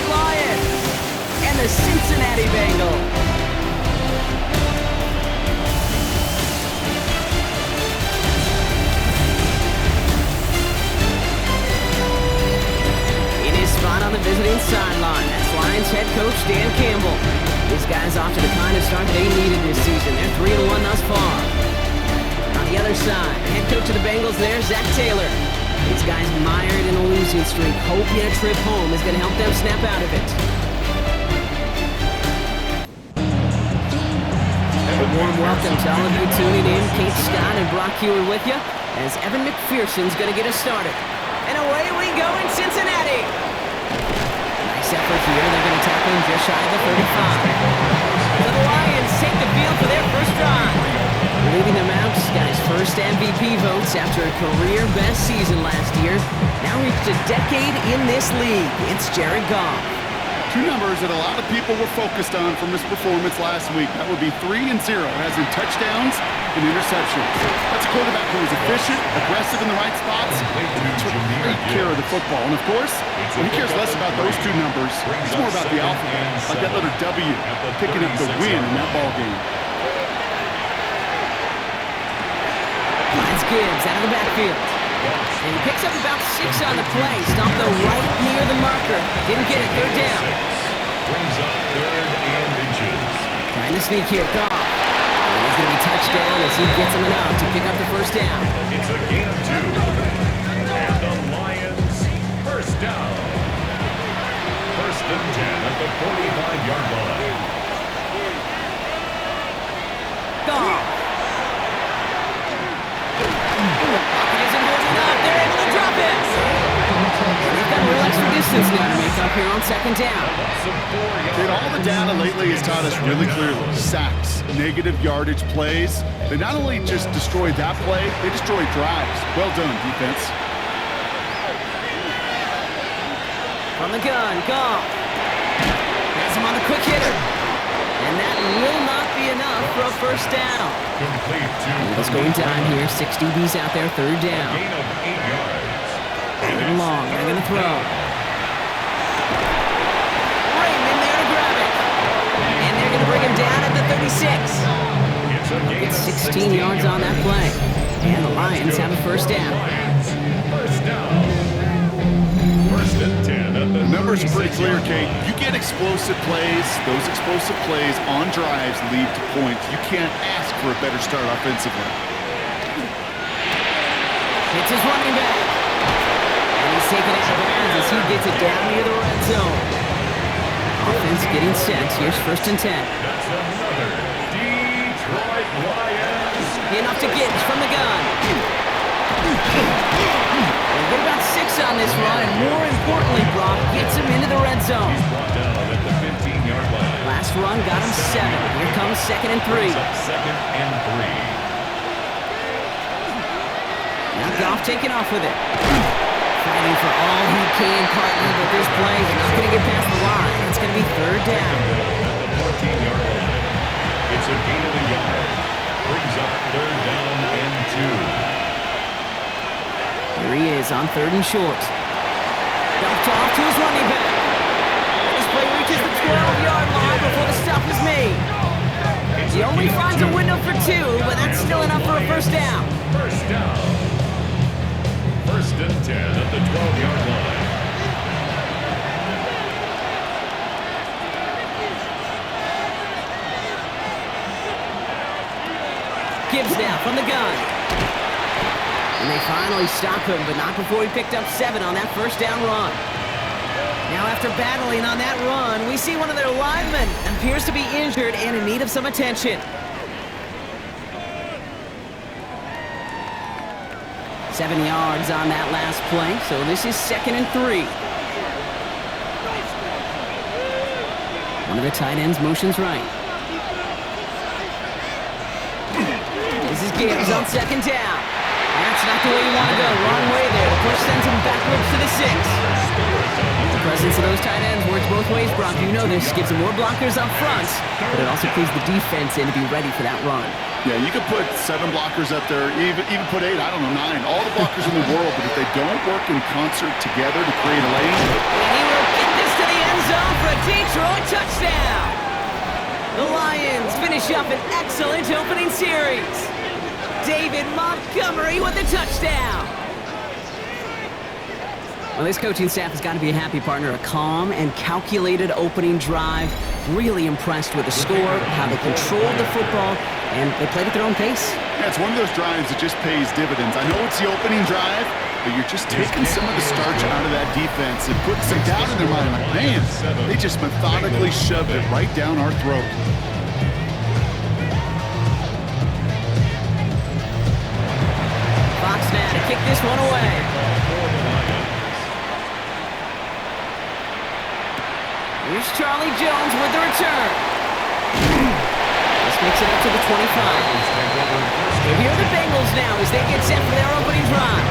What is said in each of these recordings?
Detroit Lions and the Cincinnati Bengals. Spot on the visiting sideline. That's Lions head coach Dan Campbell. These guys off to the kind of start they needed this season. They're 3-1 thus far. On the other side, head coach of the Bengals there, Zach Taylor. These guys mired in a losing streak, hoping a trip home is going to help them snap out of it. A warm welcome to all of you tuning in. Kate Scott and Brock Hewitt with you as Evan McPherson's going to get us started. And away we go in Cincinnati. Nice effort here. They're going to tackle him just shy of the 35. So the Lions take the field for their first drive. Leading them out, guys' first MVP votes after a career-best season last year. Now reached a decade in this league. It's Jared Goff. Two numbers that a lot of people were focused on from his performance last week. That would be 3 and 0, as in touchdowns and interceptions. That's a quarterback who was efficient, aggressive in the right spots, and took great care of the football. And of course, he cares less about those two numbers. It's more about the alphabet, like that letter W, picking up the win in that ball game. That's Gibbs out of the backfield. And he picks up about 6 on the play. Stopped though right near the marker. Didn't get it. Third down. Brings up 3rd and inches. Trying to sneak here. Goff. And he's going to be touchdown as he gets him enough to pick up the first down. It's a gain of 2. And the Lions first down. 1st and 10 at the 45-yard line. Goff. They're able to drop it. They've got a little extra distance now to make up here on 2nd down. Dude, all the data lately has taught us really clearly. Sacks, negative yardage plays. They not only just destroyed that play, they destroyed drives. Well done, defense. From the gun, Goff. Has him on the quick hitter. And that will not be enough for a first down. Eagles going down here. 6 DBs out there. 3rd down. Gain of 8 yards. And long. They're going to throw. Raymond there to grab it. And they're going to bring him down at the 36. It's 16 yards on that play. And the Lions have a first down. First down. 1st and 10 at the Numbers are pretty clear, Kate. You get explosive plays. Those explosive plays on drives lead to points. You can't ask for a better start offensively. It's his running back. And he's taking it out of bounds as he gets it down near the red zone. Offense getting set. Here's 1st and 10. That's another Detroit Lions. Enough to get from the gun. They get about 6 on this run, and more importantly, Brock gets him into the red zone. He's brought down at the 15-yard line. Last run got him 7. Here comes 2nd and 3. Up 2nd and 3. Now Goff taking off with it. Fighting for all he can, partner, but this play is not going to get past the line. It's going to be 3rd down. At the 14-yard line. It's a gain of a yard. Brings up 3rd down and 2. Here he is on 3rd and short. Dumped off to his running back. This play reaches the 12-yard line before the stop is made. He only finds a window for 2, but that's still enough for a first down. First down. 1st and 10 at the 12-yard line. Gibbs now from the gun. And they finally stop him, but not before he picked up 7 on that first down run. Now after battling on that run, we see one of their linemen appears to be injured and in need of some attention. 7 yards on that last play, so this is 2nd and 3. One of the tight ends motions right. This is Gibbs on 2nd down. That's not the way you want to go. Wrong way there. The push sends him backwards to the 6. The presence of those tight ends works both ways, Brock. You know this. Gives them more blockers up front, but it also plays the defense in to be ready for that run. Yeah, you could put 7 blockers up there, even put 8, I don't know, 9. All the blockers in the world, but if they don't work in concert together to create a lane. And he will get this to the end off for a Detroit touchdown. The Lions finish up an excellent opening series. David Montgomery with a touchdown. Well, this coaching staff has got to be a happy partner. A calm and calculated opening drive. Really impressed with the score, how they controlled the football, and they played at their own pace. Yeah, it's one of those drives that just pays dividends. I know it's the opening drive, but you're just taking some of the starch out of that defense and putting some doubt in their mind. Like, man, they just methodically shoved it right down our throat. Fox now to kick this one away. Here's Charlie Jones with the return. This makes it up to the 25. So here are the Bengals now as they get set for their opening drive.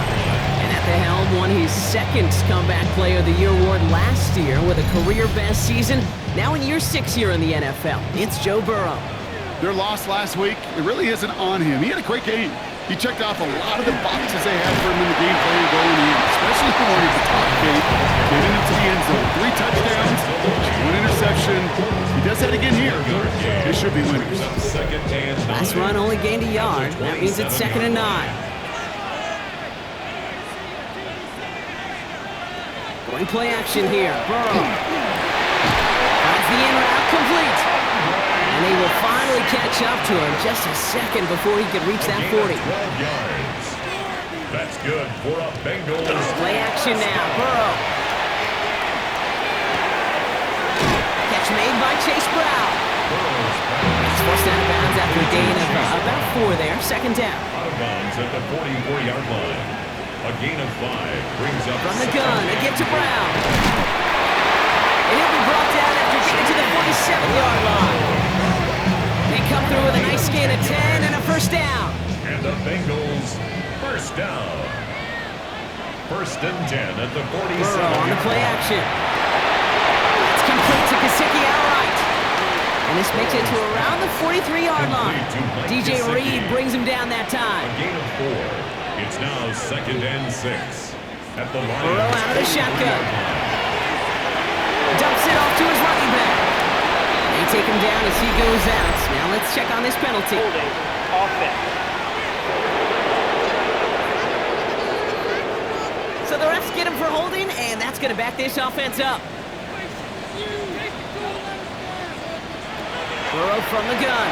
And at the helm, won his second Comeback Player of the Year award last year with a career-best season. Now in year 6 here in the NFL, it's Joe Burrow. Their loss last week, it really isn't on him. He had a great game. He checked off a lot of the boxes they had for him in the game plan going in, especially the one at the top gate, getting into the end zone. 3 touchdowns, 1 interception. He does that again here. They should be winners. Last run only gained a yard. That means it's 2nd and 9. Going play action here. Burrow. Finds the in route complete. And they will finally catch up to him just a second before he could reach that 40. That's good for a Bengals. Play action now. Burrow. Catch made by Chase Brown. It's forced out of bounds after a gain of about 4 there. 2nd down. Out of bounds at the 44-yard line. A gain of 5 brings up from the gun. They get to Brown. And he'll be brought down after getting to the 47-yard line. They come through with a nice gain of 10 and a 1st down. And the Bengals, 1st down. 1st and 10 at the 47. Burrow on the play action. It's complete to Gesicki outright. And this makes it to around the 43-yard line. DJ Reed brings him down that time. A gain of 4. It's now 2nd and 6 at the line. Burrow out of the shotgun. Dumps it off to his running back. They take him down as he goes out. Now let's check on this penalty. Holding offense. So the refs get him for holding, and that's going to back this offense up. Burrow from the gun.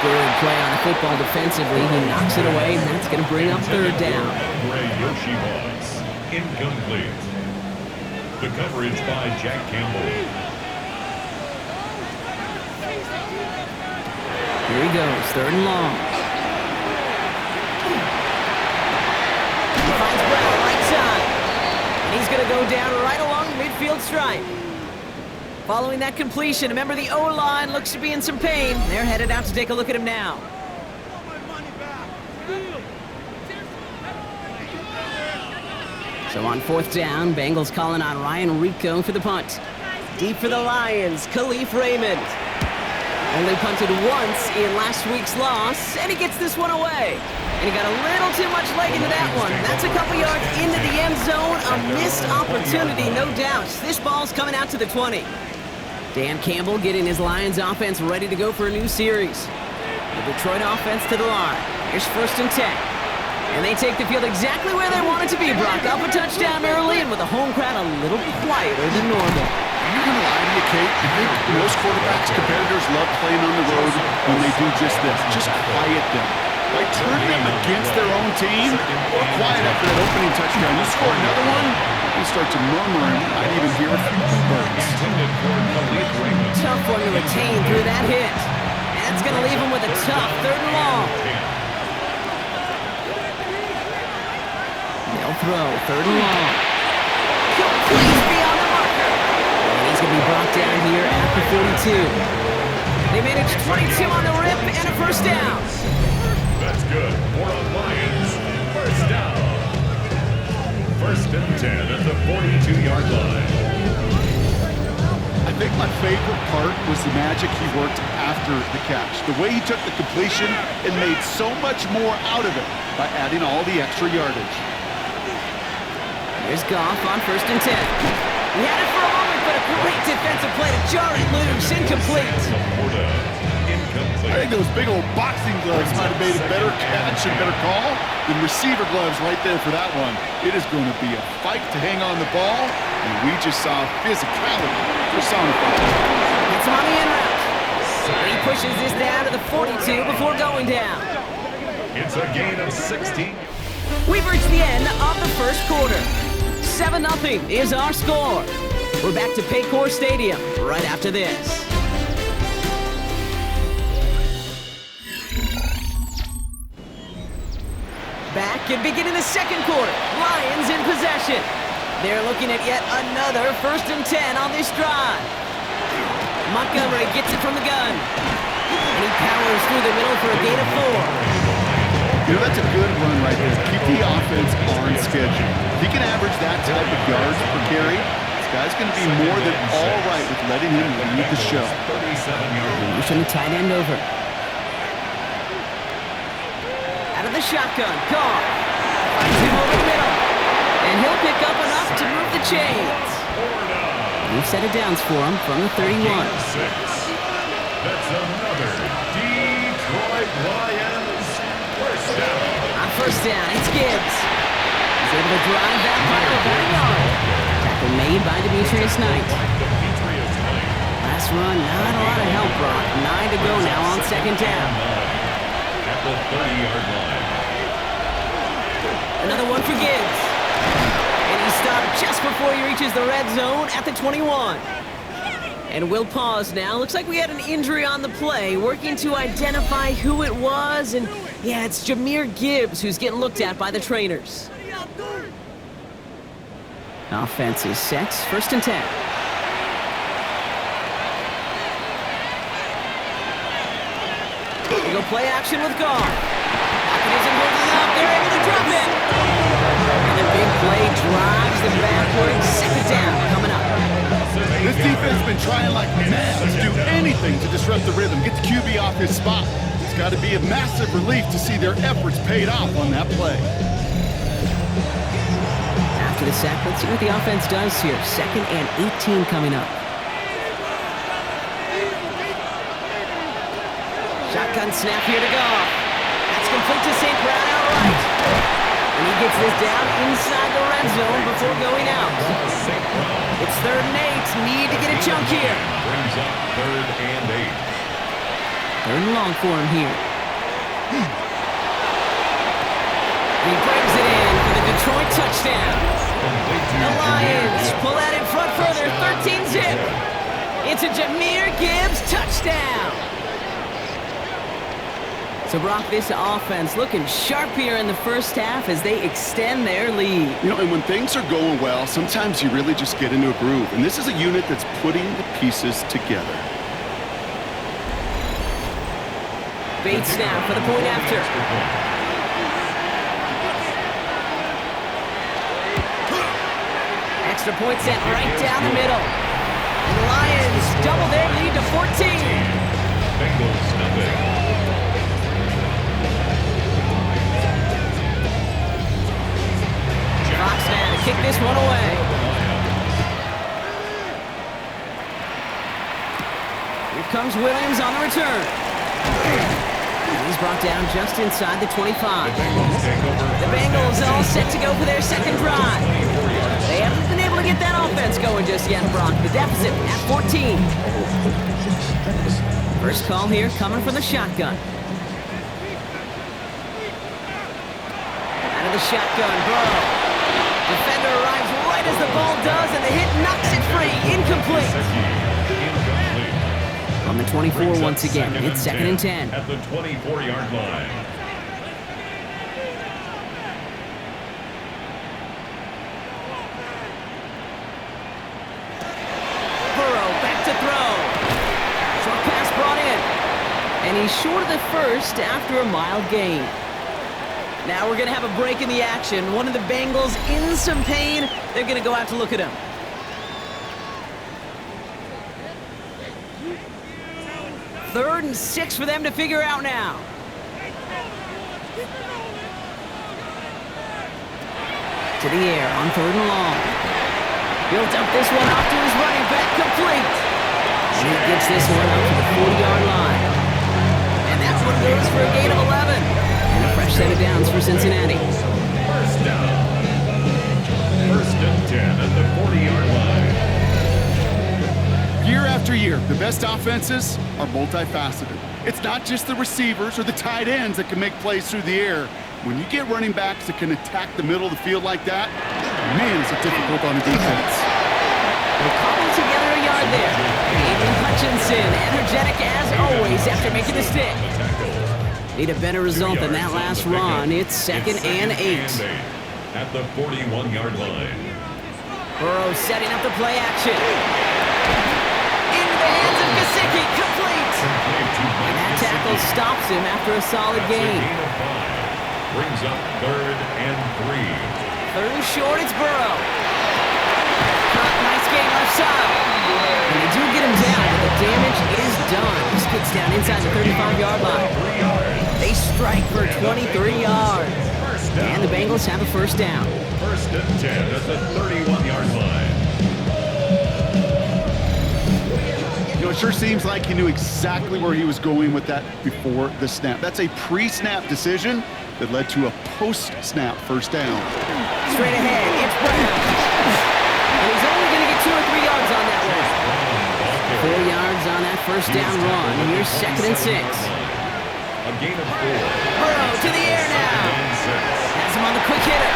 Good play on the football defensively. He knocks it away, and that's going to bring up 3rd down. Incomplete. The coverage by Jack Campbell. Here he goes, 3rd and long. He finds Brown right side. And he's going to go down right along the midfield stripe. Following that completion, remember the O-line looks to be in some pain. They're headed out to take a look at him now. So on 4th down, Bengals calling on Ryan Rico for the punt. Deep for the Lions, Khalif Raymond. Only punted once in last week's loss, and he gets this one away. And he got a little too much leg into that one. That's a couple yards into the end zone. A missed opportunity, no doubt. This ball's coming out to the 20. Dan Campbell getting his Lions offense ready to go for a new series. The Detroit offense to the line. Here's 1st and 10. And they take the field exactly where they want it to be, Brock. Up a touchdown early, and with the home crowd a little quieter than normal. I'm not going to lie to you, Kate. I think most quarterbacks, competitors love playing on the road when they do just this. Just quiet them. Like, turn them against their own team or quiet after that opening touchdown. You score another one, you start to murmur, and I'd even hear a few birds. Tough one to retain through that hit. And it's going to leave him with a tough 3rd and long. They'll throw 3rd and long. Complete beyond the marker. And he's going to be brought down here at the 42. They managed 22 on the rip and a 1st down. That's good for a Lions 1st down. 1st and 10 at the 42-yard line. I think my favorite part was the magic he worked after the catch. The way he took the completion and made so much more out of it by adding all the extra yardage. Here's Goff on 1st and 10. He had it for a moment but a great defensive play to jar it loose. Incomplete. I think those big old boxing gloves might have made a better catch and better call than receiver gloves right there for that one. It is going to be a fight to hang on the ball, and we just saw physicality personified. It's on the in route. He pushes this down to the 42 before going down. It's a gain of 16. We've reached the end of the first quarter. 7-0 is our score. We're back to Paycor Stadium right after this. Back and beginning the second quarter. Lions in possession. They're looking at yet another 1st and 10 on this drive. Montgomery gets it from the gun. And he powers through the middle for a gain of 4. You know, that's a good run right there. Keep the offense on schedule. If he can average that type of yards per carry, this guy's going to be more than all right with letting him lead the show. Motion the tight end over. Out of the shotgun, Carr finds him over the middle, and he'll pick up enough to move the chains. We've set it downs for him from the 31. That's another Detroit Lions first down. On first down, it's Gibbs. He's able to drive that by about a yard. Tackle made by Demetrius Knight. Last run, not a lot of help, Brock. 9 to go now on second down. At the 30-yard line. Another one for Gibbs. And he stopped just before he reaches the red zone at the 21. And we'll pause now. Looks like we had an injury on the play. Working to identify who it was. And yeah, it's Jahmyr Gibbs who's getting looked at by the trainers. Offense is set. 1st and 10. They go play action with Goff. Pocket isn't holding up. They're able to drop it. And the big play drives them backward. 2nd down coming up. This defense has been trying like mad to do anything to disrupt the rhythm, get the QB off his spot. It's got to be a massive relief to see their efforts paid off on that play. After the sack, let's see what the offense does here. 2nd and 18 coming up. Shotgun snap here to Goff. That's complete to St. Brown outright. And he gets this down inside the red zone before going out. It's 3rd and 8. Need to get a chunk here. Brings up 3rd and 8. 3rd and long for him here. And he brings it in for the Detroit touchdown. The Lions pull that in front further. 13-zip. It's a Jahmyr Gibbs touchdown. So, Brock, this offense looking sharp here in the first half as they extend their lead. You know, and when things are going well, sometimes you really just get into a groove. And this is a unit that's putting the pieces together. Bates now for the point after. Extra point sent right down the middle. And the Lions double their lead to 14. Bengals nothing. Fox now to kick this one away. Here comes Williams on the return. He's brought down just inside the 25. The Bengals all set to go for their second drive. They haven't been able to get that offense going just yet, Brock. The deficit at 14. First call here coming from the shotgun. Out of the shotgun, Burrow. Defender arrives right as the ball does, and the hit knocks it free. Incomplete. On the 24 once again. It's 2nd and 10. At the 24-yard line. Burrow back to throw. Short pass brought in. And he's short of the first after a mild gain. Now we're going to have a break in the action. One of the Bengals in some pain. They're going to go out to look at him. Third and 6 for them to figure out now. To the air on 3rd and long. He'll dump this one off to his running back complete. And he gets this one up to the 40-yard line. And that one goes for a gain of 11. And a fresh set of downs for Cincinnati. First down. First and 10 at the 40-yard line. Year after year, the best offenses are multifaceted. It's not just the receivers or the tight ends that can make plays through the air. When you get running backs that can attack the middle of the field like that, man, is it difficult on the defense. They cobbled together a yard there. Aiden Hutchinson, energetic as always after making the stick. Need a better result than that last run. It's second and 8. At the 41-yard line. Burrow setting up the play action. Into the hands of Gesicki, complete. And that tackle stops him after a solid gain. Brings up third and 3. Third and short, it's Burrow. Nice game left side. And they do get him down, but the damage is done. This gets down inside the 35-yard line. They strike for 23 yards. And the Bengals have a first down. First and 10 at the 31-yard line. You know, it sure seems like he knew exactly where he was going with that before the snap. That's a pre-snap decision that led to a post-snap first down. Straight ahead, it's Brown. And he's only going to get 2 or 3 yards on that one. 4 yards on that first down run. Here's second and 6. A gain of 4. Burrow to the air now. Has him on the quick hitter.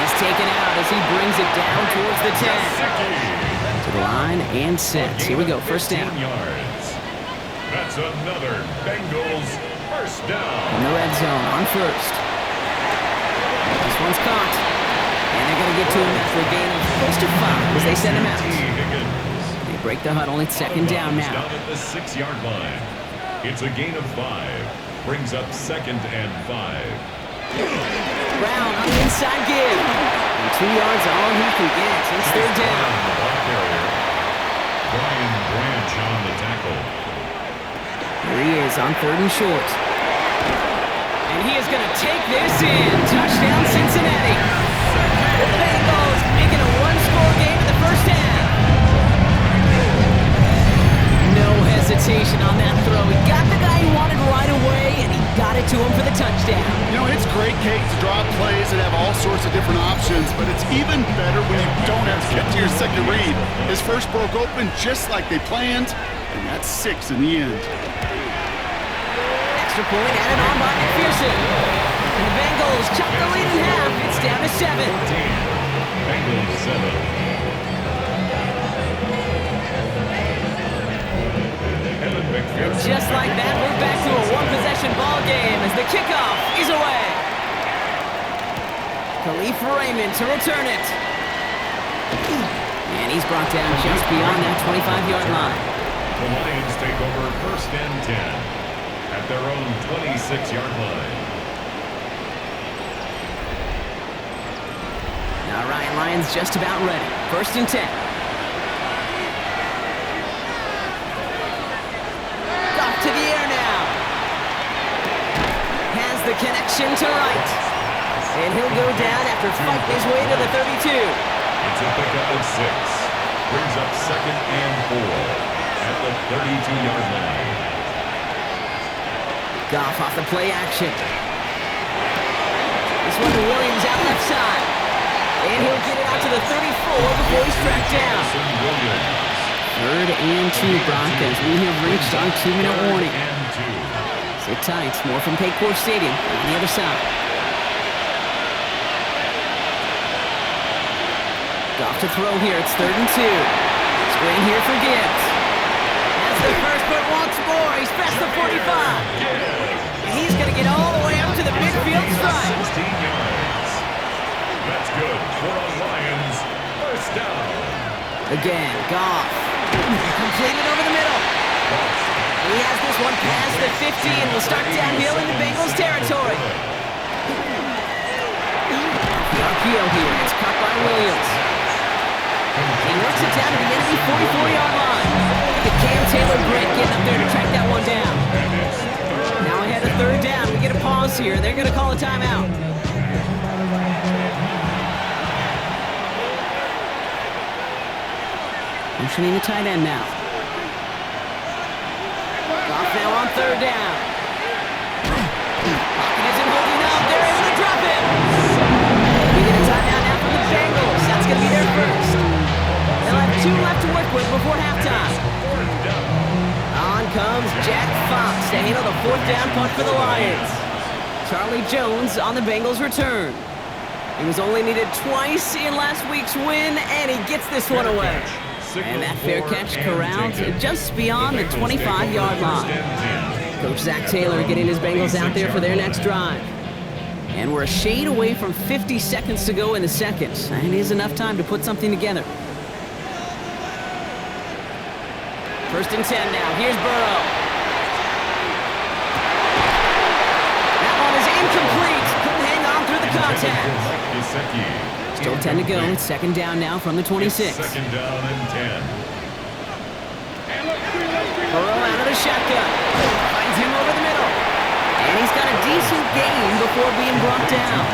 He's taken out as he brings it down towards the 10. To the line and sets. Here we go, first down. Yards. That's another Bengals first down. In the red zone on first. This one's caught. And they're going to get to him after a gain of close to 5 as they send him out. They break the huddle. It's second down now. Down at the 6-yard line. It's a gain of 5. Brings up second and 5. Brown on the inside give. And 2 yards all he can get. It's third down. Brian Branch on the tackle. Here he is on third and short. And he is going to take this in. Touchdown, Cincinnati. The Bengals making a one-score game in the first half. No hesitation on that throw. He got the guy he wanted right away, and he got it to him for the touchdown. You know, it's great, Kate, to draw plays that have all sorts of different options, but it's even better when you don't have to get to your second read. His first broke open just like they planned, and that's 6 in the end. Extra point added on by McPherson. And the Bengals chop the lead in half. It's down to 7. Bengals 7. And just like that, we're back to a one-possession ball game as the kickoff is away. Khalif Raymond to return it. And he's brought down just beyond that 25-yard line. The Lions take over first and 10 at their own 26-yard line. All right, Lions just about ready. First and 10. To the air now. Has the connection to right. And he'll go down after fighting his way to the 32. It's a pickup of 6. Brings up second and 4 at the 32-yard line. Goff off the play action. This one to Williams out left side. And he'll get it out to the 34 before he's tracked down. Third and 2, Broncos. We have reached our 2-minute warning. Sit tight. More from Paycor Stadium on the other side. Goff to throw here. It's third and 2. Screen here for Gibbs. Has the first, but once more. He's past the 45. And he's going to get all the way up to the midfield strike. 16 yards. That's good for a Lions first down. Again, Goff. Completed over the middle. He has this one past the 50 and will start downhill into Bengals territory. The RPO here. It's caught by Williams. He works it down to the enemy 44-yard line. The Cam Taylor break getting up there to track that one down. Now ahead of third down. We get a pause here. They're going to call a timeout. Motioning the tight end now. Off now on third down. Pocket isn't holding up. They're able to drop him. We get a timeout now from the Bengals. That's going to be their first. They'll have 2 left to work with before halftime. On comes Jack Fox to handle the 4th down punt for the Lions. Charlie Jones on the Bengals return. He was only needed twice in last week's win, and he gets this one away. And that fair catch corralled just beyond the 25-yard line. Coach Zach Taylor getting his Bengals out there for their next drive. And we're a shade away from 50 seconds to go in the second. And it is enough time to put something together. First and 10 now. Here's Burrow. That one is incomplete. Couldn't hang on through the contact. Still 10 to go. It's second down now from the 26. Second down and 10. Burrow out of the shotgun. Finds him over the middle. And he's got a decent gain before being brought down.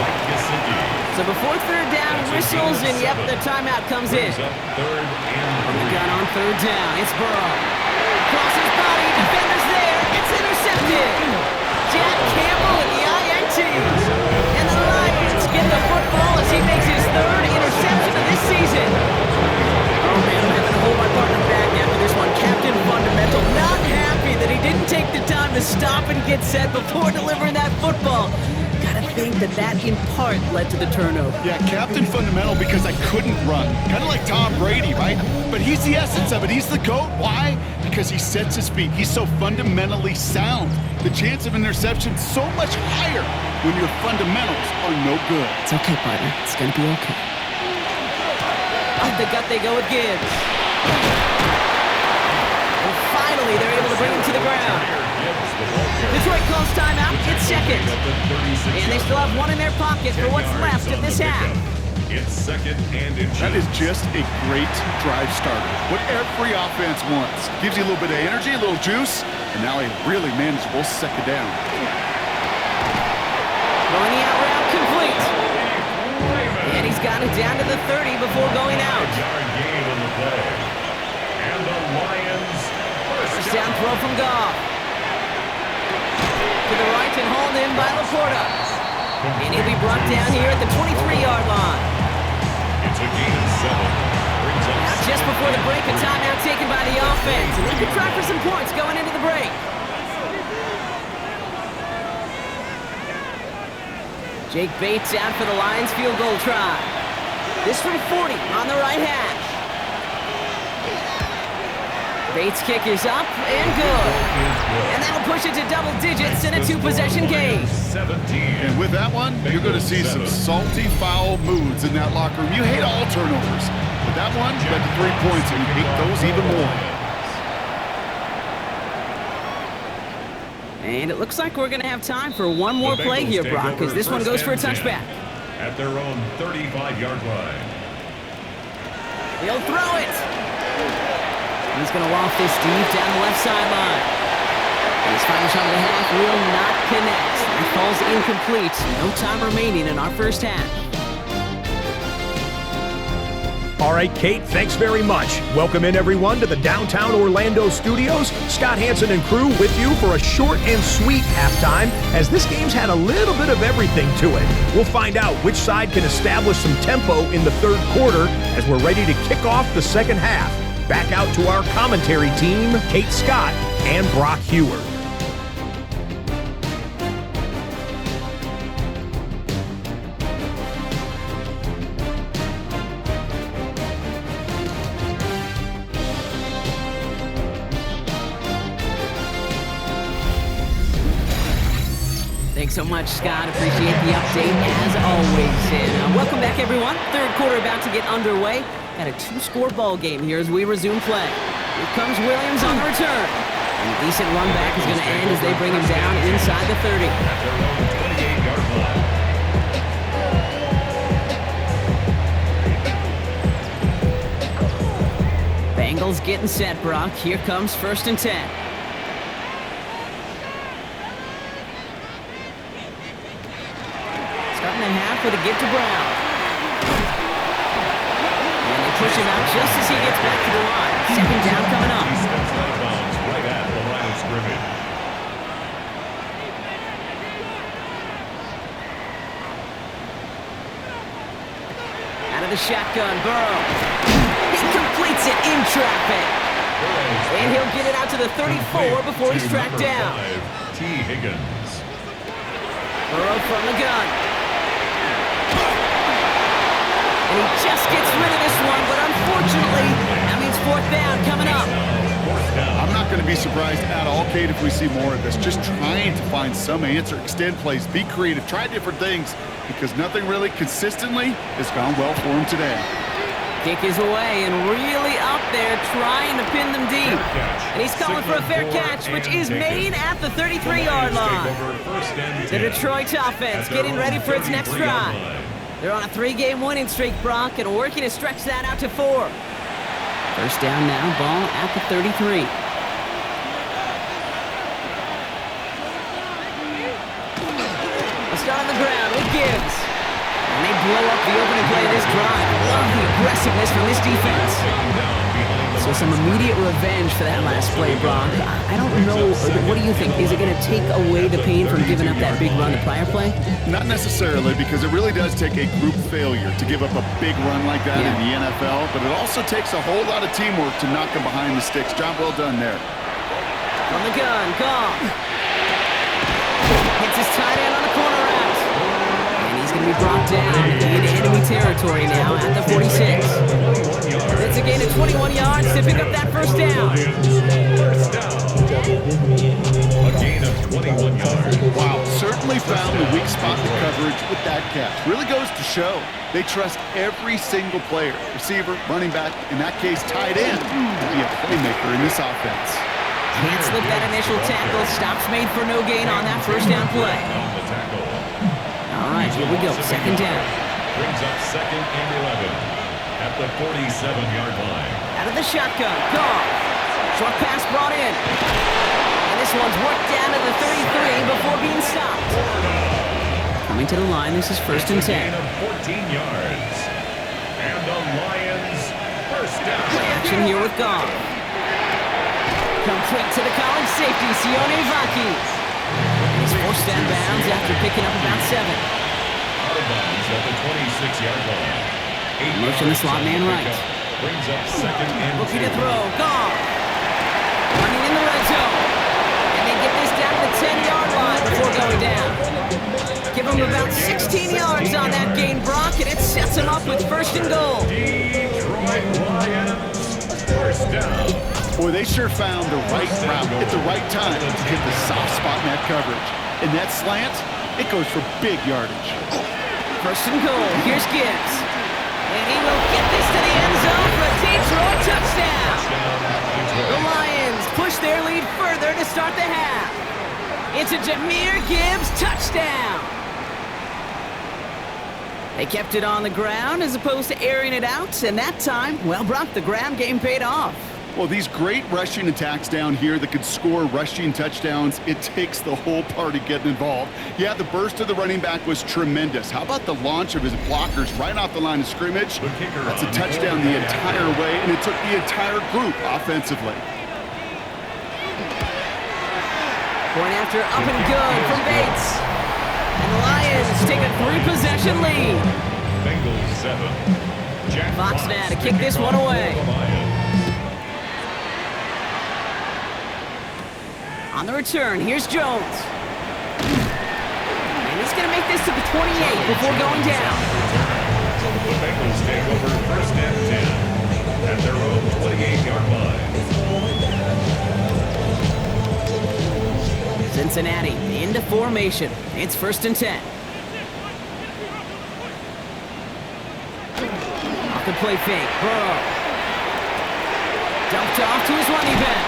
So before third down whistles, and yep, the timeout comes in. From the gun on third down, it's Burrow. Across his body, defender's there. It's intercepted. Jack Campbell with the INT. And the Lions get the football as he makes his 3rd interception of this season. Oh man, I'm having to hold my partner back after this one. Captain Fundamental not happy that he didn't take the time to stop and get set before delivering that football. Gotta think that in part led to the turnover. Yeah, Captain Fundamental because I couldn't run. Kind of like Tom Brady, right? But he's the essence of it. He's the GOAT. Why? Because he sets his feet. He's so fundamentally sound. The chance of interception so much higher when your fundamentals are no good. It's okay, partner. It's gonna be okay. Off the gut they go with Gibbs. And finally, they're able to bring him to the ground. Detroit calls timeout. It's second. And they still have 1 in their pocket for what's left of this half. It's second and inches. That is just a great drive starter. What every offense wants. Gives you a little bit of energy, a little juice, and now a really manageable second down. Going the out route complete. And he's got it down to the 30 before going out. Yard gain on the play. And the Lions First down throw from Goff. To the right and hauled in by Laporta. And he'll be brought down here at the 23-yard line. It's a gain of 7. Brings up Now just before the break, a timeout taken by the offense. And they could try for some points going into the break. Jake Bates out for the Lions field goal try. This from 40 on the right hash. Bates' kick is up and good. And that'll push it to double digits in a 2-possession game. 17. And with that one, you're going to see some salty, foul moods in that locker room. You hate all turnovers. But that one led to 3 points, and you hate those even more. And it looks like we're going to have time for one more play here, Brock, because this one goes for a touchback. At their own 35-yard line. He'll throw it. He's going to loft this deep down the left sideline. And his final shot of the half will not connect. It falls incomplete. No time remaining in our first half. All right, Kate, thanks very much. Welcome in, everyone, to the downtown Orlando studios. Scott Hansen and crew with you for a short and sweet halftime, as this game's had a little bit of everything to it. We'll find out which side can establish some tempo in the third quarter as we're ready to kick off the second half. Back out to our commentary team, Kate Scott and Brock Hewer. Thanks so much, Scott. Appreciate the update, as always. And welcome back, everyone. Third quarter about to get underway. Got a 2-score ball game here as we resume play. Here comes Williams on the return. And a decent run back is going to end as they bring him down inside the 30. At their own 28-yard line. Bengals getting set, Brock. Here comes first and 10. Starting the half with a give to Brown. And they push him out just as he gets back to the line. Second down coming up. He steps out of bounds right at the line of scrimmage. Out of the shotgun, Burrow. He completes it in traffic. And he'll get it out to the 34 before he's tracked down. T. Higgins. Burrow from the gun. And he just gets rid of this one, but unfortunately, that means fourth down coming up. I'm not going to be surprised at all, Kate, if we see more of this. Just trying to find some answer, extend plays, be creative, try different things, because nothing really consistently has gone well for him today. Kick is away and really up there trying to pin them deep. And he's calling for a fair catch, which is made at the 33-yard line. The Detroit offense getting ready for its next drive. They're on a 3-game winning streak, Brock, and working to stretch that out to 4. First down now, ball at the 33. Let's start on the ground with Gibbs. And they blow up the opening play of this drive. Love the aggressiveness from this defense. So some immediate revenge for that last play, Brock. I don't know, what do you think? Is it going to take away the pain from giving up that big run the prior play? Not necessarily, because it really does take a group failure to give up a big run like that in the NFL, but it also takes a whole lot of teamwork to knock them behind the sticks. Job well done there. From the gun, Goff. Hits his tight end on the corner route. And he's going to be brought down into enemy territory now at the 46. It's a gain of 21 yards to pick up that first down. First down. A gain of 21 yards. Wow, certainly found the weak spot in the coverage with that catch. Really goes to show they trust every single player, receiver, running back, in that case tight end, to be a playmaker in this offense. Can't slip that initial tackle. Stops made for no gain on that first down play. All right, here we go. Second down. Brings up second and 11 at the 47-yard line. Out of the shotgun, Goff. Short pass brought in. And this one's worked down to the 33 before being stopped. Coming to the line, this is first and 10. Gain of 14 yards. And the Lions first down. Play action here with Goff. Complete to the college safety, Sione Vaki. He's forced out of bounds after picking up about 7. Out of bounds at the 26-yard line. Motion the slot man right. Brings up second and 2. Looking to throw, Goff. Running in the red zone. And they get this down to the 10-yard line before going down. Give him about 16 yards on that gain, Brock, and it sets him up with first and goal. Detroit Lions first down. Boy, they sure found the right route at the right time to hit the soft spot in that coverage. And that slant, it goes for big yardage. First and goal, here's Gibbs. And he will get this to the end zone for a Detroit touchdown. The Lions push their lead further to start the half. It's a Jahmyr Gibbs touchdown. They kept it on the ground as opposed to airing it out, and that time, well, Brock, the ground game paid off. Well, these great rushing attacks down here that could score rushing touchdowns, it takes the whole party getting involved. Yeah, the burst of the running back was tremendous. How about the launch of his blockers right off the line of scrimmage? That's a touchdown the entire way, and it took the entire group offensively. Point after up and good from Bates. And the Lions take a 3-possession lead. Bengals 7. Jack Fox now to kick this one away. On the return, here's Jones. And he's going to make this to the 28 before going down. The Bengals take over first and 10 at their own 28-yard line. Cincinnati into formation. It's first and 10. Off the play fake, Burrow. Dumped off to his running back.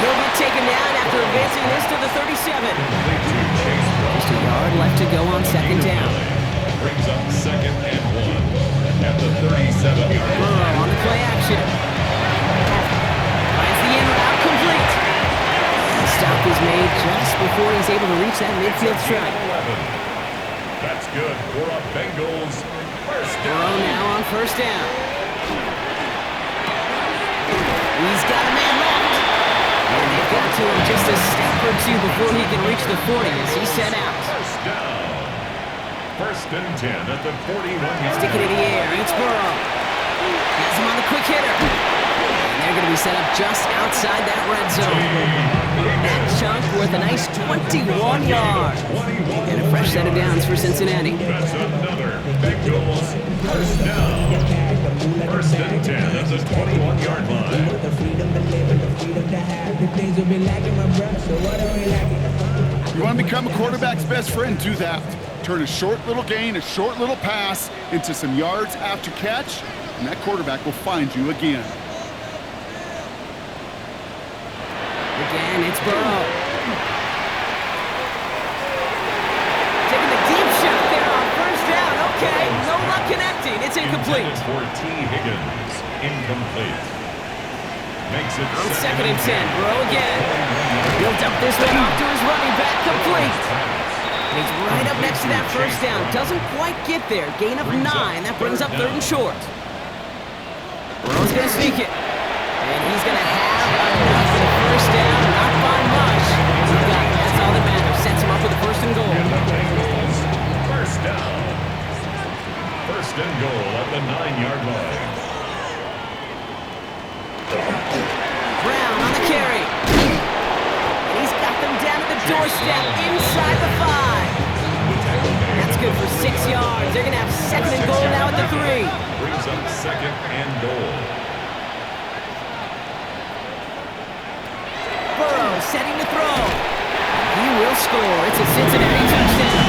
He'll get taken down after advancing this to the 37. Just a yard left to go on second down. Brings up second and 1 at the 37-yard line. Burrow on the play action. Finds the in route complete. The stop is made just before he's able to reach that midfield strike. That's good for a Bengals Burrow now on first down. He's got a man left. And they've got to him just a step or two before he can reach the 40 as he set out. First down. First and 10 at the 41-yard Stick it in the air. It's Burrow. Has him on the quick hitter. And they're going to be set up just outside that red zone. That chunk worth a nice 21 yards. And a fresh set of downs for Cincinnati. That's another Bengals first down. First and 10 at the 21-yard line. You want to become a quarterback's best friend? Do that. Turn a short little gain, a short little pass into some yards after catch, and that quarterback will find you again. Again, it's Burrow. Taking the deep shot there on first down. Okay, no luck connecting. It's incomplete. Intended for T. Higgins. Incomplete. Makes it On second and 10, Burrow again. Built up this one off to his running back, complete. And he's right up next to that first down. Doesn't quite get there. Gain of 9. That brings up third and short. Burrow's going to sneak it. And he's going to have enough for the first down. Not by much. That's all that matters. Sets him up with a first and goal. First down. First and goal at the 9-yard line. Brown on the carry. And he's got them down at the doorstep inside the 5. That's good for 6 yards. They're going to have second and goal now at the 3. Brings up second and goal. Burrow setting to throw. He will score. It's a Cincinnati touchdown.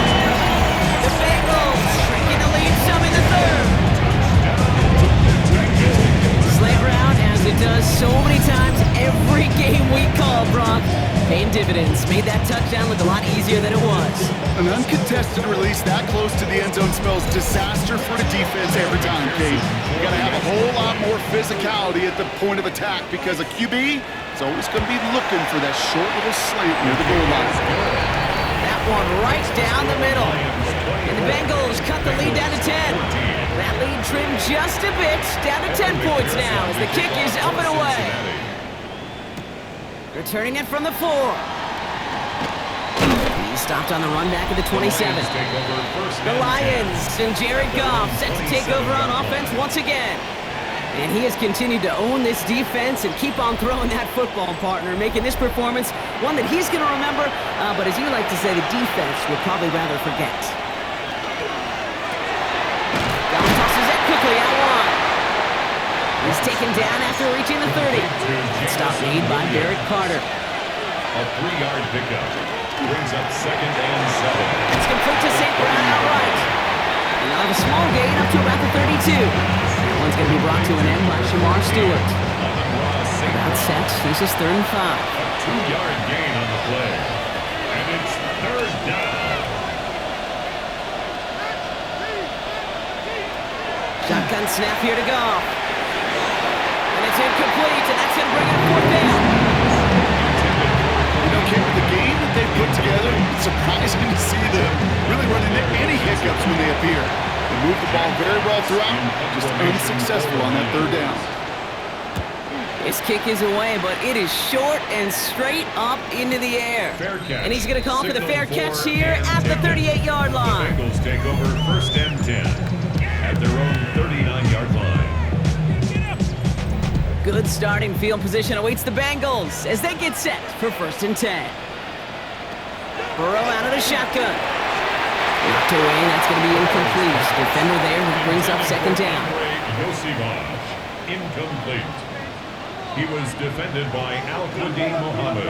The Bengals shrinking the lead some in the third. Slant route, as it does so many times every game we call, Brock. Paying dividends. Made that touchdown look a lot easier than it was. An uncontested release that close to the end zone spells disaster for the defense every time, Kate. You got to have a whole lot more physicality at the point of attack because a QB is always going to be looking for that short little slant near the goal line. That one right down the middle. And the Bengals cut the lead down to 10. That lead trimmed just a bit, down to 10 points now as the kick is up and away. Returning it from the 4. He stopped on the run back at the 27. The Lions and Jared Goff set to take over on offense once again. And he has continued to own this defense and keep on throwing that football, partner, making this performance one that he's going to remember, but as you like to say, the defense would probably rather forget. Goff tosses it quickly out wide. He's taken down after reaching the 30. Stop made by Derek Carter. A 3-yard pickup. Brings up second and 7. It's complete to St. Brown outright. And they'll have a small gain up to about the 32. That one's going to be brought to an end by Shamar Stewart. About set. This is third and 5. A 2-yard gain on the play. And it's third down. Shotgun snap here to Goff. And it's incomplete, and that's going to bring up fourth down. You know, Kate, with the game that they've put together, it's surprising to see them really run into any hiccups when they appear. They move the ball very well throughout, just unsuccessful on that third down. His kick is away, but it is short and straight up into the air. And he's going to call for the fair catch here at the 38-yard line. The Bengals take over first and 10 at their own 39-yard line. Good starting field position awaits the Bengals as they get set for first and 10. Burrow out of the shotgun. Knocked away, that's going to be incomplete. Defender there who brings up second down. Incomplete. He was defended by Al-Qadim Mohammed.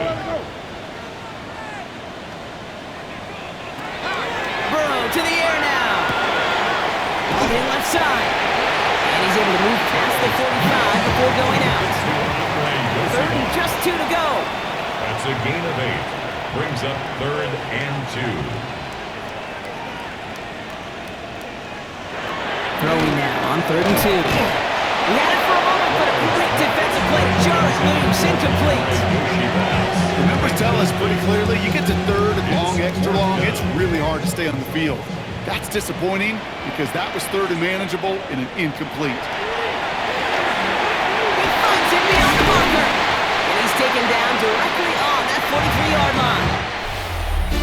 Burrow to the air now. On the left side. And he's able to move past the 45 before going out. Third and just 2 to go. That's a gain of 8. Brings up third and 2. Throwing now on third and 2. He had it for a moment, but a great defensive play to jar it loose. Incomplete. The numbers tell us pretty clearly, you get to third and long, extra long, it's really hard to stay on the field. That's disappointing because that was third and manageable and an incomplete. He finds him beyond the marker. And he's taken down directly on that 43-yard line.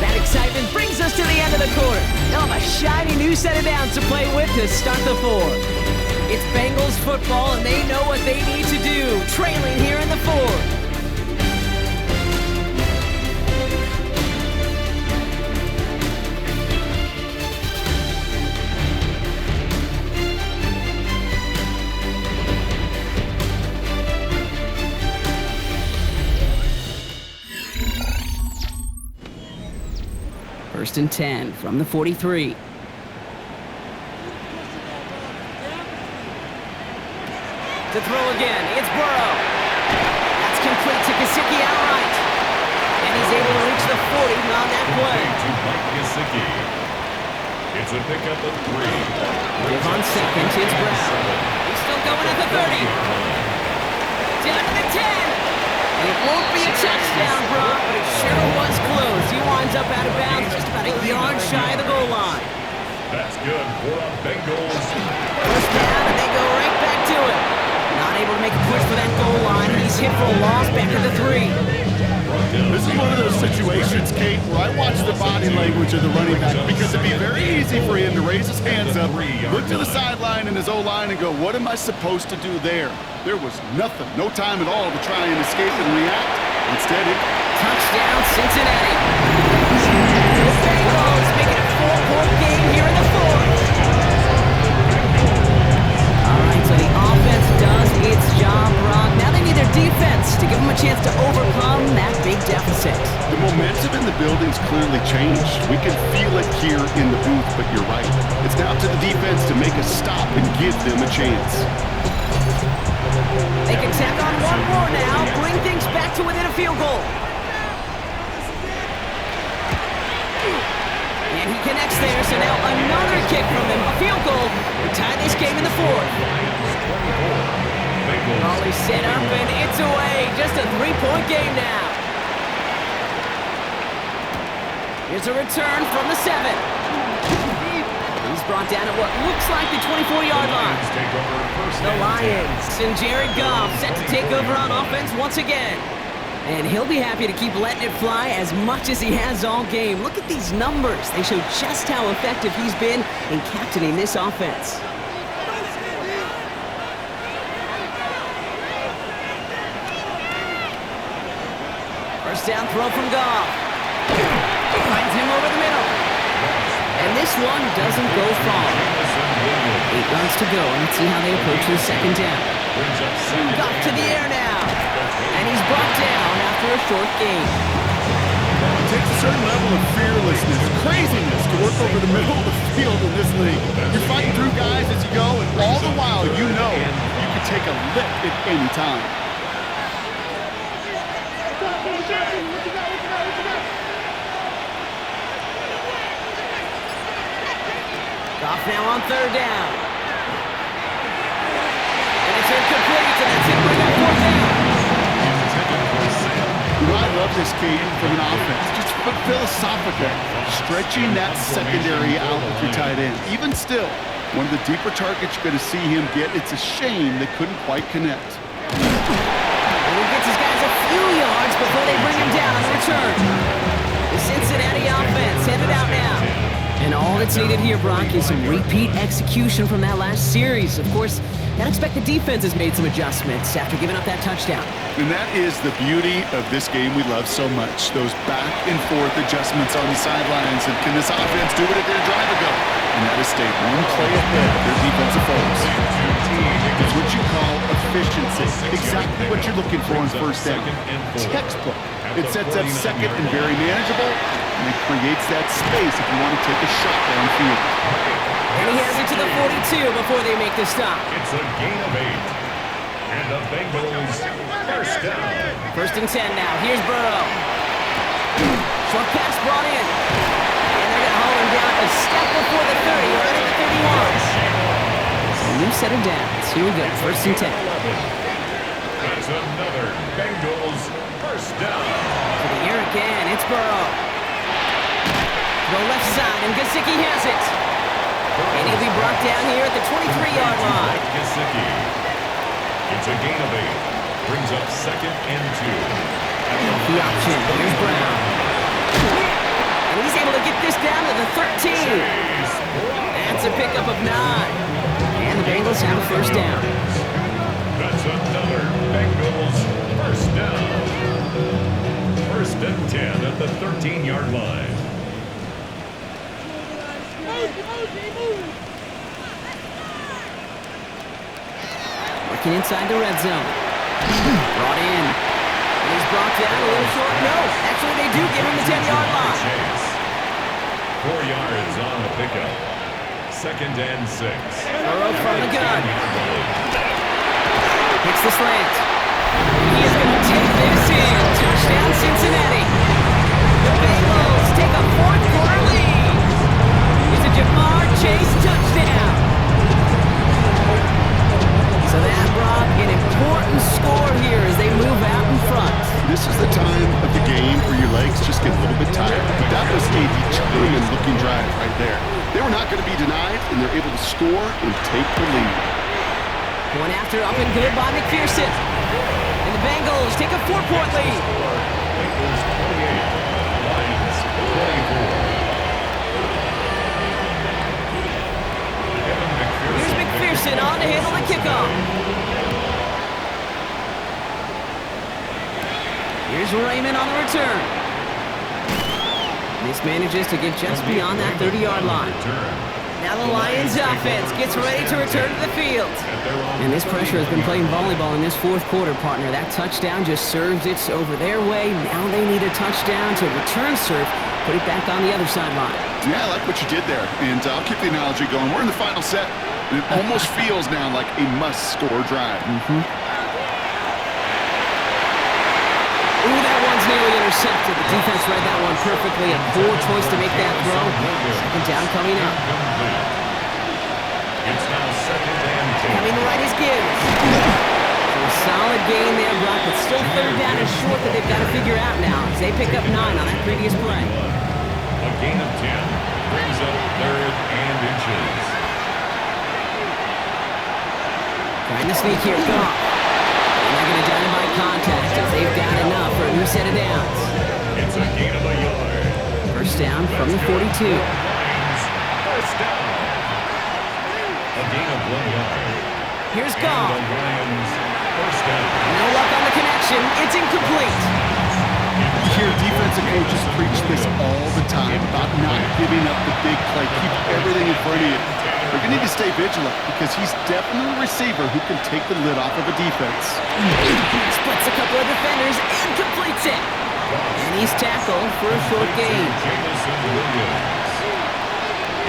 That excitement brings us to the end of the quarter. They'll have a shiny new set of downs to play with to start the fourth. It's Bengals football, and they know what they need to do, trailing here in the fourth. First and 10 from the 43. To throw again, it's Burrow. That's complete to Gesicki outright. And he's able to reach the 40 on that play. To Mike Gesicki. It's a pickup of 3. Give on second, it's Brown. He's still going at the 30. Down to the 10. And it won't be a touchdown, Brock, but it sure was close. He winds up out of bounds just about a yard shy of the goal line. That's good for a Bengals. First down, and they go right back to it. Not able to make a push for that goal line. He's hit for a loss back at the 3. This is one of those situations, Kate, where I watch the body language of the running back because it'd be very easy for him to raise his hands up, look to the sideline in his O-line and go, what am I supposed to do there? There was nothing, no time at all to try and escape and react. Instead, touchdown, Cincinnati. The Bengals make it a 4-point game here in the fourth. All right, so the offense does its job, Brock. Now they need their defense to give them a chance to overcome that big deficit. the momentum in the building's clearly changed. We can feel it here in the booth, but you're right. It's now to the defense to make a stop and give them a chance. They can tack on one more now, bring things back to within a field goal. And he connects there, so now another kick from him, a field goal to tie this game in the fourth. Ball is set up and it's away, just a 3-point game now. Here's a return from the 7. He's brought down at what looks like the 24-yard line. The Lions and Jared Goff set to take over on offense once again. And he'll be happy to keep letting it fly as much as he has all game. Look at these numbers. They show just how effective he's been in captaining this offense. First down throw from Goff. Finds him over the middle. And this one doesn't go far. 8 runs to go, and let's see how they approach the second down. Goff to the air now. And he's brought down after a short gain. It takes a certain level of fearlessness, craziness to work over the middle of the field in this league. You're fighting through guys as you go, and all the while you know you can take a lick at any time. Goff now on third down. And it's incomplete, and that's it. Bring up fourth down. I love this game from an offense. Just philosophical. Stretching that secondary out with your tight end. Even still, one of the deeper targets you're going to see him get. It's a shame they couldn't quite connect. And he gets his guys a few yards before they bring him down on the return. The Cincinnati offense headed out now. And all that's needed here, Brock, is some repeat execution from that last series. Of course, I expect the defense has made some adjustments after giving up that touchdown. And that is the beauty of this game we love so much. Those back and forth adjustments on the sidelines. And can this offense do what it did a drive ago? And that is stay one play ahead of their defensive foes. It's what you call efficiency. Exactly what you're looking for on first down. Textbook. It sets up second and very manageable. And it creates that space if you want to take a shot downfield. And he has it to the 42 before they make the stop. It's a gain of 8. And the Bengals first down. First and 10 now. Here's Burrow. Short pass brought in. And they're going to haul him down a step before the 30, right at the 31. A new set of downs. Here we go. First and 10. That's another Bengals first down. To the air again. It's Burrow. Throw left side, and Gesicki has it. And he'll be brought down here at the 23-yard line. Gesicki. It's a gain of 8. Brings up 2nd and 2. The option. Here's Brown. And he's able to get this down to the 13. That's a pickup of 9. And the Bengals have a first down. That's another Bengals first down. 1st and 10 at the 13-yard line. Working inside the red zone. Brought in. And he's brought down a little short. No, actually they do give him the 10-yard line. Chase. 4 yards on the pickup. 2nd and 6. Burrow from the gun. Hits the slant. He is going to take this in. Touchdown, Cincinnati. The Bengals take a 4th quarter lead. It's a Jamar Chase touchdown. So that brought an important score here as they move out in front. This is the time of the game where your legs just get a little bit tired. That was a determined-looking drive right there. They were not going to be denied, and they're able to score and take the lead. One after up and good by McPherson. And the Bengals take a 4-point lead. Bengals 28, Lions 24. Here's McPherson on to handle the kickoff. Here's Raymond on the return. This manages to get just beyond that 30-yard line. Now the Lions offense gets ready to return to the field. And this pressure has been playing volleyball in this 4th quarter, partner. That touchdown just serves it over their way. Now they need a touchdown to return serve, put it back on the other sideline. Yeah, I like what you did there. And I'll keep the analogy going. We're in the final set, and it almost feels now like a must-score drive. Ooh, that one's nearly intercepted. The defense read that one perfectly. A poor choice to make that throw. 2nd down coming up. It's now 2nd and 10. Coming to right is Gibbs. So a solid gain there, Brock, but still 3rd down and short that they've got to figure out now as they pick up 9 on that previous play. A gain of 10 brings up 3rd and inches. Trying to sneak here, Goff. And they're going to dynamite contact as they've got enough for a new set of downs. It's a gain of a yard. First down from the 42. Lions, first down. A gain of 1 yard. Here's And Goff. the Lions, first down. No luck on the connection. It's incomplete. You hear defensive coaches preach this all the time about not giving up the big play. Keep everything in front of you. They're going to need to stay vigilant because he's definitely a receiver who can take the lid off of a defense. Splits a couple of defenders and completes it. And he's tackled for a short gain. Jamison Williams.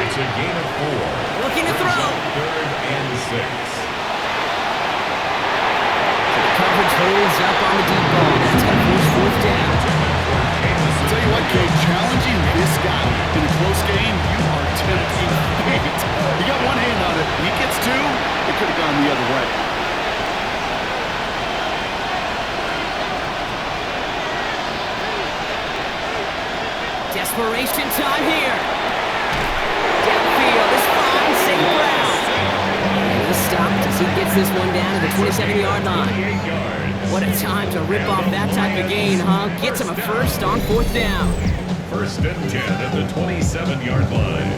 It's a gain of 4. Looking to throw. 3rd and 6. The coverage holds up on the deep ball. That's going to force 4th down. I'll tell you what, Kate, challenging this guy in a close game, you are tempting fate. He got one hand on it. He gets 2. It could have gone the other way. Desperation time here. Downfield is fine. St. Brown. And he's stopped as he gets this one down to the 27-yard line. 8 yards. What a time to rip off that type of gain, huh? Gets him a first on 4th down. 1st and 10 at the 27-yard line.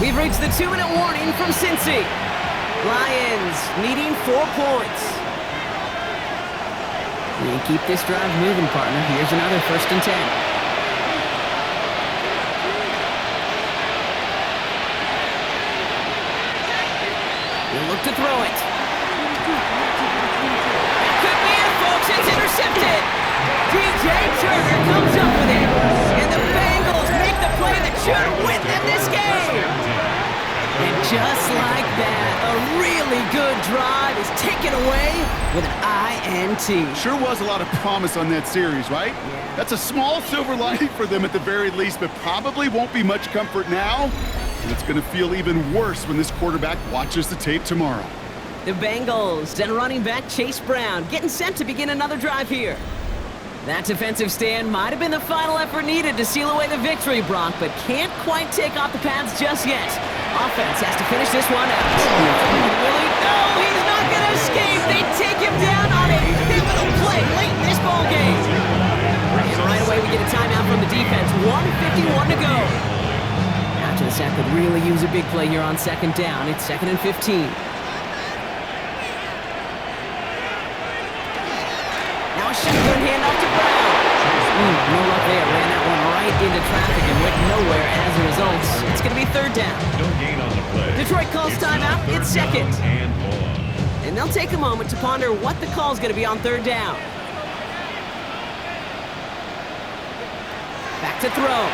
We've reached the 2-minute warning from Cincy. Lions needing 4 points. And keep this drive moving, partner. Here's another 1st and 10. He'll look to throw it. That could be it, folks. It's intercepted. DJ Turner comes up with it. And the Bengals make the play that should win them this game. And just like that, a really good drive is taken away with an INT. Sure was a lot of promise on that series, right? Yeah. That's a small silver lining for them at the very least, but probably won't be much comfort now. And it's going to feel even worse when this quarterback watches the tape tomorrow. The Bengals and running back Chase Brown getting set to begin another drive here. That defensive stand might have been the final effort needed to seal away the victory, Brock, but can't quite take off the pads just yet. Offense has to finish this one out. Really? No, he's not going to escape. They take him down on a pivotal play late in this ball game. And right away we get a timeout from the defense. 1:51 to go. After the sack could really use a big play here on second down. It's 2nd and 15. Now a shotgun handoff to Brown. No luck there. Ran that one right into traffic and went nowhere as a result. It's going to be 3rd down. No gain on the play. Detroit calls timeout. It's 2nd. And more. And they'll take a moment to ponder what the call is going to be on 3rd down. Back to throw.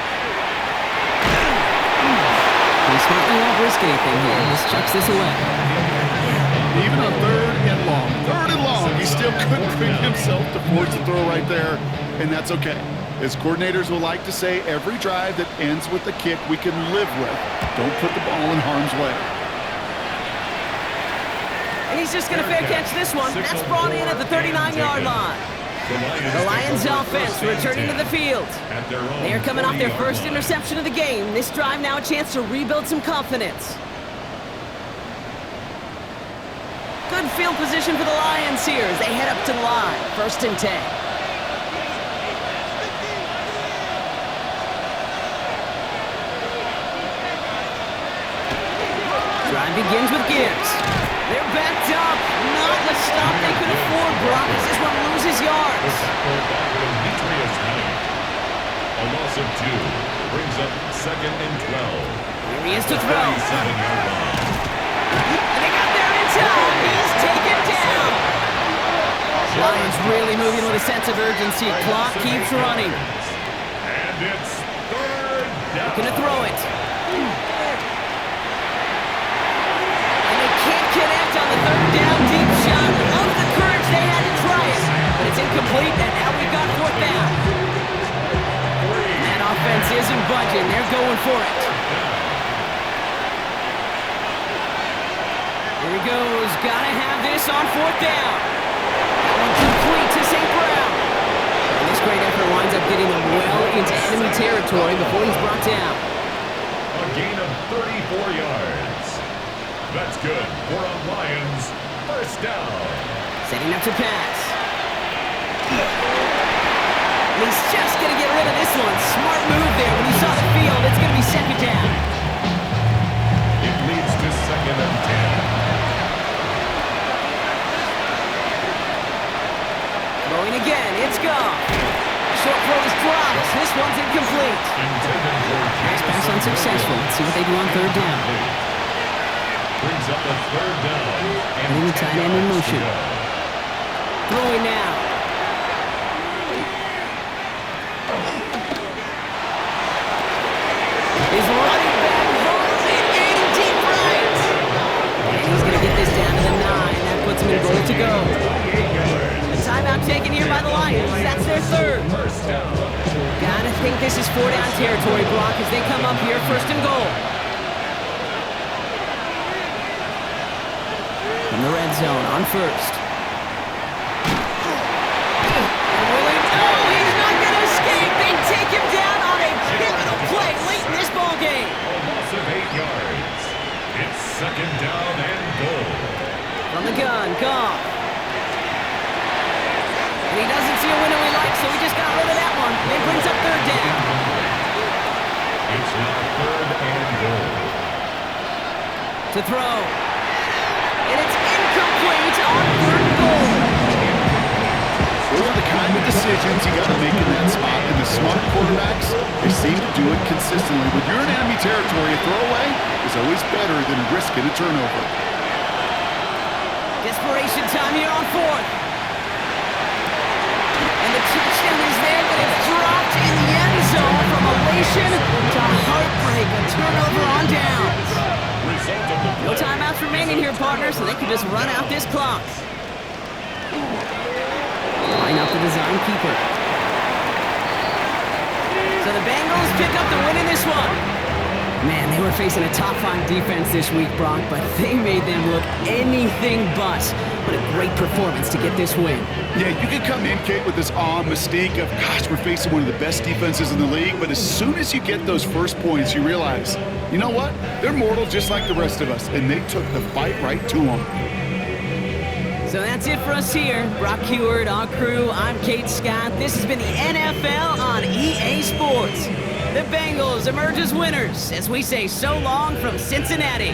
He smartly won't risk anything here. Just chucks this away. Even on 3rd and long, he still couldn't bring himself to force the throw right there, and that's okay. As coordinators will like to say, every drive that ends with a kick we can live with. Don't put the ball in harm's way. And he's just going to fair catch this one. That's brought in at the 39-yard line. The Lions offense returning to the field. They're coming off their first interception of the game. This drive now a chance to rebuild some confidence. Good field position for the Lions here as they head up to the line. 1st and 10. Drive begins with Gibbs. They're backed up. Not the stop they could afford, Brock, as this one loses yards. A loss of 2 brings up 2nd and 12. Here he is to throw. 37-yard line. And they got there in time. He's taken down. Lions really moving with a sense of urgency. Clock keeps running. And it's 3rd down. Looking to throw it. And they can't connect on the 3rd down deep shot. Love the courage they had to try it. But it's incomplete, and now we've got 4th down. And that offense isn't budging. They're going for it. Here he goes. Gotta have this on 4th down. That one complete to St. Brown. And this great effort winds up getting him well into enemy territory before he's brought down. A gain of 34 yards. That's good for a Lions 1st down. Setting up to pass. And he's just going to get rid of this one. Smart move there. When he saw the field, it's going to be 2nd down. It leads to 2nd and 10. Throwing again. It's gone. Short throw is dropped. This one's incomplete. Pass unsuccessful. Let's see what they do on 3rd down. Brings up a 3rd down. And the tight end in motion. Throwing now. He's running back. Holds it in deep right. And he's going to get this down to the 9. That puts him in goal to go. A timeout taken here by the Lions. That's their 3rd. Gotta think this is 4-down territory, Brock, as they come up here 1st and goal. In the red zone on 1st. And Willie, he's not going to escape. They take him down on a pivotal play late in this ball game. A loss of 8 yards. It's 2nd down and goal. From the gun, Goff. And he doesn't see a window he likes, so he just got rid of that one. It brings up 3rd down. It's now 3rd and goal. To throw. And it's incomplete on 3rd and goal. Those are the kind of decisions you got to make in that spot. And the smart quarterbacks, they seem to do it consistently. When you're in enemy territory, a throwaway is always better than risking a turnover. Desperation time here on 4th. And the touchdown is there, but it's dropped in the end zone from elation to heartbreak. A turnover on downs. No timeouts remaining here, partners, so they can just run out this clock. Line up the design keeper. So the Bengals pick up the win in this one. Man, they were facing a top-5 defense this week, Brock, but they made them look anything but. What a great performance to get this win. Yeah, you can come in, Kate, with this awe and mystique of, gosh, we're facing one of the best defenses in the league, but as soon as you get those first points, you realize, you know what? They're mortal just like the rest of us, and they took the fight right to them. So that's it for us here. Brock Heward, our crew, I'm Kate Scott. This has been the NFL on EA Sports. The Bengals emerge as winners as we say so long from Cincinnati.